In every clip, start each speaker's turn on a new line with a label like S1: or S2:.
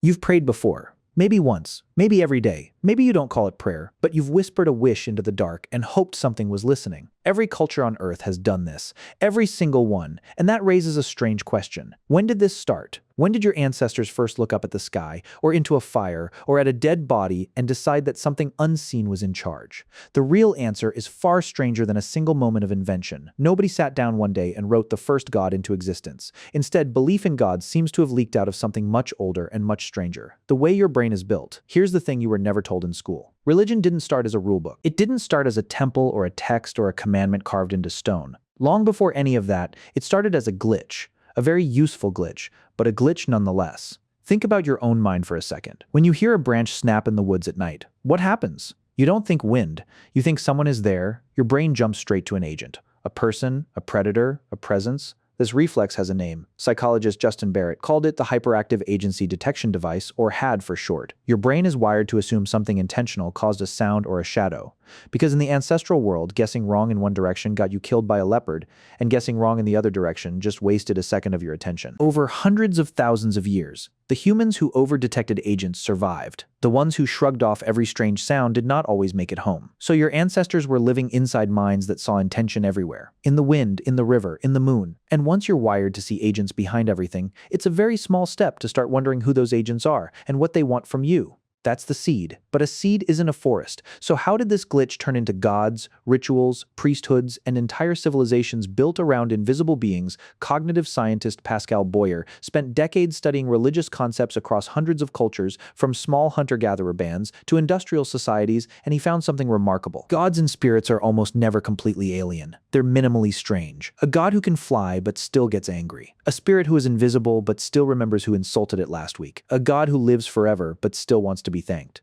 S1: You've prayed before. Maybe once, maybe every day, maybe you don't call it prayer, but you've whispered a wish into the dark and hoped something was listening. Every culture on Earth has done this, every single one, and that raises a strange question. When did this start? When did your ancestors first look up at the sky, or into a fire, or at a dead body and decide that something unseen was in charge? The real answer is far stranger than a single moment of invention. Nobody sat down one day and wrote the first god into existence. Instead, belief in God seems to have leaked out of something much older and much stranger. The way your brain is built. Here's the thing you were never told in school. Religion didn't start as a rulebook. It didn't start as a temple or a text or a commandment carved into stone. Long before any of that, it started as a glitch. A very useful glitch, but a glitch nonetheless. Think about your own mind for a second. When you hear a branch snap in the woods at night, what happens? You don't think wind. You think someone is there. Your brain jumps straight to an agent. A person, a predator, a presence. This reflex has a name. Psychologist Justin Barrett called it the Hyperactive Agency Detection Device, or HAD for short. Your brain is wired to assume something intentional caused a sound or a shadow. Because in the ancestral world, guessing wrong in one direction got you killed by a leopard, and guessing wrong in the other direction just wasted a second of your attention. Over hundreds of thousands of years, the humans who over-detected agents survived. The ones who shrugged off every strange sound did not always make it home. So your ancestors were living inside minds that saw intention everywhere. In the wind, in the river, in the moon. And once you're wired to see agents behind everything, it's a very small step to start wondering who those agents are and what they want from you. That's the seed. But a seed isn't a forest. So how did this glitch turn into gods, rituals, priesthoods, and entire civilizations built around invisible beings? Cognitive scientist Pascal Boyer spent decades studying religious concepts across hundreds of cultures, from small hunter-gatherer bands to industrial societies, and he found something remarkable. Gods and spirits are almost never completely alien. They're minimally strange. A god who can fly but still gets angry. A spirit who is invisible but still remembers who insulted it last week. A god who lives forever but still wants to be thanked.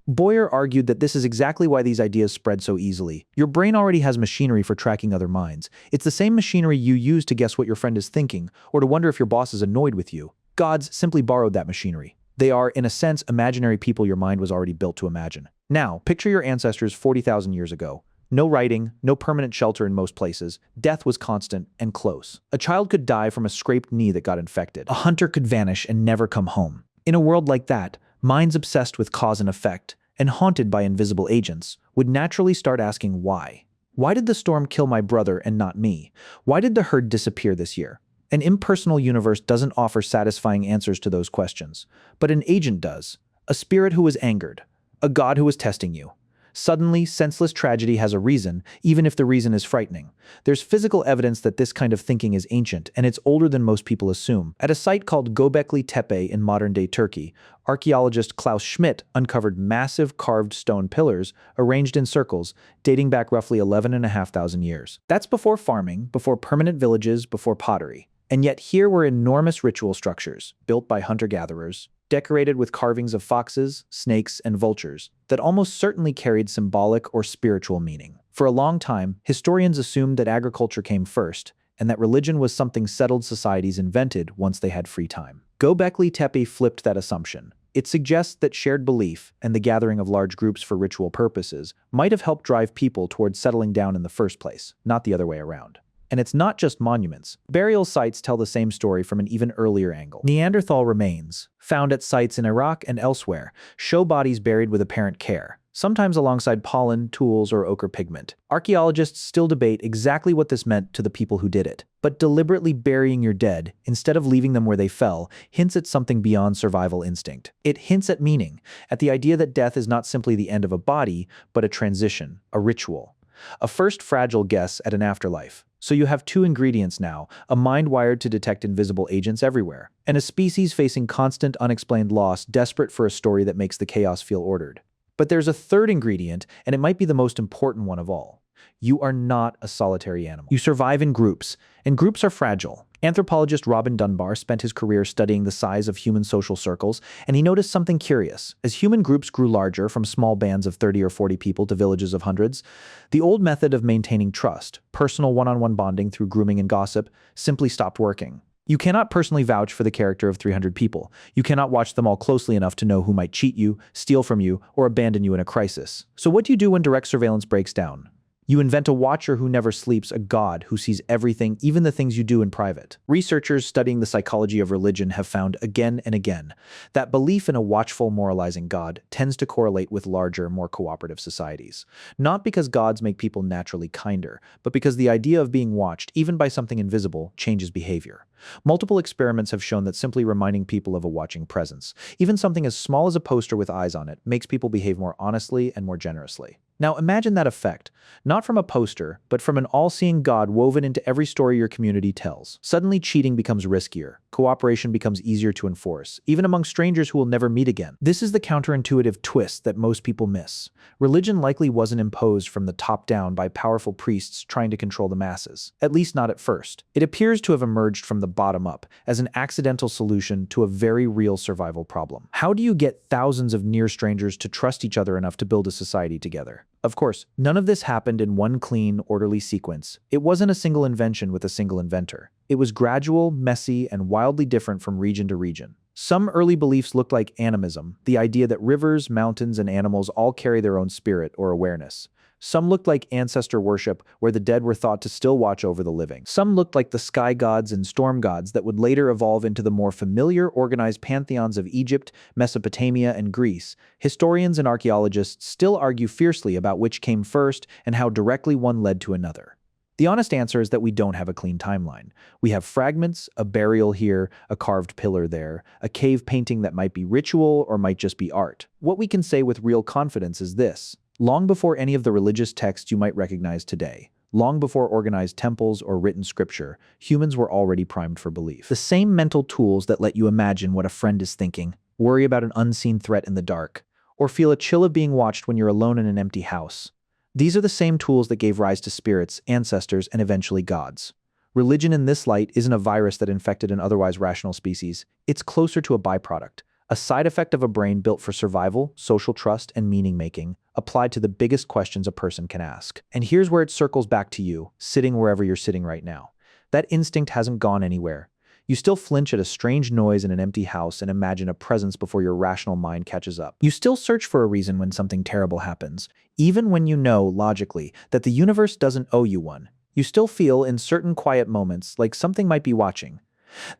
S1: Boyer argued that this is exactly why these ideas spread so easily. Your brain already has machinery for tracking other minds. It's the same machinery you use to guess what your friend is thinking, or to wonder if your boss is annoyed with you. Gods simply borrowed that machinery. They are, in a sense, imaginary people your mind was already built to imagine. Now, picture your ancestors 40,000 years ago. No writing, no permanent shelter in most places. Death was constant and close. A child could die from a scraped knee that got infected. A hunter could vanish and never come home. In a world like that, minds obsessed with cause and effect, and haunted by invisible agents, would naturally start asking why. Why did the storm kill my brother and not me? Why did the herd disappear this year? An impersonal universe doesn't offer satisfying answers to those questions, but an agent does. A spirit who was angered. A god who was testing you. Suddenly, senseless tragedy has a reason, even if the reason is frightening. There's physical evidence that this kind of thinking is ancient, and it's older than most people assume. At a site called Göbekli Tepe in modern-day Turkey, archaeologist Klaus Schmidt uncovered massive carved stone pillars arranged in circles, dating back roughly 11,500 years. That's before farming, before permanent villages, before pottery. And yet here were enormous ritual structures, built by hunter-gatherers, decorated with carvings of foxes, snakes, and vultures, that almost certainly carried symbolic or spiritual meaning. For a long time, historians assumed that agriculture came first, and that religion was something settled societies invented once they had free time. Göbekli Tepe flipped that assumption. It suggests that shared belief and the gathering of large groups for ritual purposes might have helped drive people towards settling down in the first place, not the other way around. And it's not just monuments. Burial sites tell the same story from an even earlier angle. Neanderthal remains, found at sites in Iraq and elsewhere, show bodies buried with apparent care, sometimes alongside pollen, tools, or ochre pigment. Archaeologists still debate exactly what this meant to the people who did it. But deliberately burying your dead, instead of leaving them where they fell, hints at something beyond survival instinct. It hints at meaning, at the idea that death is not simply the end of a body, but a transition, a ritual. A first fragile guess at an afterlife. So you have two ingredients now, a mind wired to detect invisible agents everywhere, and a species facing constant unexplained loss, desperate for a story that makes the chaos feel ordered. But there's a third ingredient, and it might be the most important one of all. You are not a solitary animal. You survive in groups, and groups are fragile. Anthropologist Robin Dunbar spent his career studying the size of human social circles, and he noticed something curious. As human groups grew larger, from small bands of 30 or 40 people to villages of hundreds, the old method of maintaining trust, personal one-on-one bonding through grooming and gossip, simply stopped working. You cannot personally vouch for the character of 300 people. You cannot watch them all closely enough to know who might cheat you, steal from you, or abandon you in a crisis. So what do you do when direct surveillance breaks down? You invent a watcher who never sleeps, a god who sees everything, even the things you do in private. Researchers studying the psychology of religion have found again and again that belief in a watchful, moralizing god tends to correlate with larger, more cooperative societies. Not because gods make people naturally kinder, but because the idea of being watched, even by something invisible, changes behavior. Multiple experiments have shown that simply reminding people of a watching presence, even something as small as a poster with eyes on it, makes people behave more honestly and more generously. Now imagine that effect, not from a poster, but from an all-seeing God woven into every story your community tells. Suddenly cheating becomes riskier, cooperation becomes easier to enforce, even among strangers who will never meet again. This is the counterintuitive twist that most people miss. Religion likely wasn't imposed from the top down by powerful priests trying to control the masses, at least not at first. It appears to have emerged from the bottom up as an accidental solution to a very real survival problem. How do you get thousands of near strangers to trust each other enough to build a society together? Of course, none of this happened in one clean, orderly sequence. It wasn't a single invention with a single inventor. It was gradual, messy, and wildly different from region to region. Some early beliefs looked like animism, the idea that rivers, mountains, and animals all carry their own spirit or awareness. Some looked like ancestor worship, where the dead were thought to still watch over the living. Some looked like the sky gods and storm gods that would later evolve into the more familiar, organized pantheons of Egypt, Mesopotamia, and Greece. Historians and archaeologists still argue fiercely about which came first and how directly one led to another. The honest answer is that we don't have a clean timeline. We have fragments, a burial here, a carved pillar there, a cave painting that might be ritual or might just be art. What we can say with real confidence is this: long before any of the religious texts you might recognize today, long before organized temples or written scripture, humans were already primed for belief. The same mental tools that let you imagine what a friend is thinking, worry about an unseen threat in the dark, or feel a chill of being watched when you're alone in an empty house. These are the same tools that gave rise to spirits, ancestors, and eventually gods. Religion in this light isn't a virus that infected an otherwise rational species. It's closer to a byproduct, a side effect of a brain built for survival, social trust, and meaning-making, applied to the biggest questions a person can ask. And here's where it circles back to you, sitting wherever you're sitting right now. That instinct hasn't gone anywhere. You still flinch at a strange noise in an empty house and imagine a presence before your rational mind catches up. You still search for a reason when something terrible happens, even when you know, logically, that the universe doesn't owe you one. You still feel, in certain quiet moments, like something might be watching.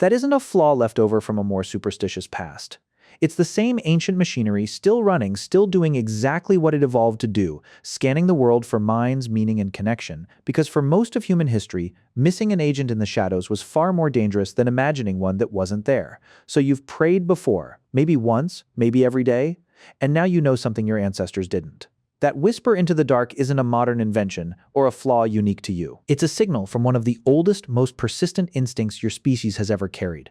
S1: That isn't a flaw left over from a more superstitious past. It's the same ancient machinery, still running, still doing exactly what it evolved to do, scanning the world for minds, meaning, and connection, because for most of human history, missing an agent in the shadows was far more dangerous than imagining one that wasn't there. So you've prayed before, maybe once, maybe every day, and now you know something your ancestors didn't. That whisper into the dark isn't a modern invention or a flaw unique to you. It's a signal from one of the oldest, most persistent instincts your species has ever carried.